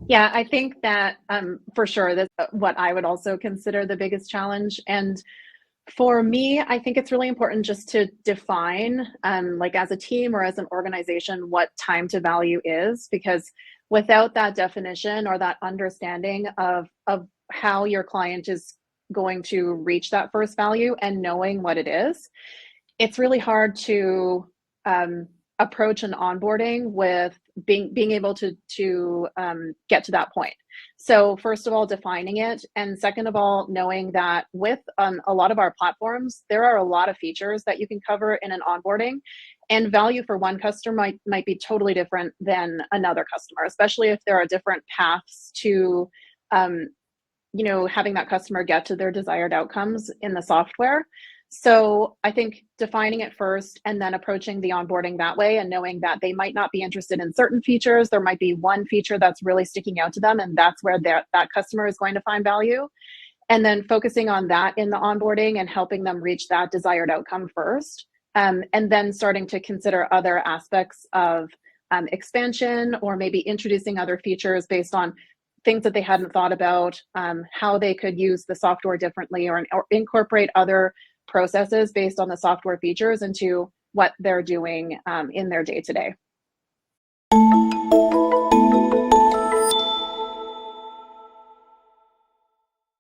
Yeah, I think that for sure that's what I would also consider the biggest challenge. And for me, I think it's really important just to define, like as a team or as an organization, what time to value is, because without that definition or that understanding of how your client is going to reach that first value and knowing what it is, it's really hard to um, approach an onboarding with being able to get to that point. So first of all, defining it, and second of all, knowing that with a lot of our platforms, there are a lot of features that you can cover in an onboarding, and value for one customer might be totally different than another customer, especially if there are different paths to um, having that customer get to their desired outcomes in the software. So I think defining it first and then approaching the onboarding that way, and knowing that they might not be interested in certain features. There might be one feature that's really sticking out to them, and that's where that customer is going to find value. And then focusing on that in the onboarding and helping them reach that desired outcome first. And then starting to consider other aspects of expansion, or maybe introducing other features based on things that they hadn't thought about, how they could use the software differently, or incorporate other processes based on the software features into what they're doing in their day to day.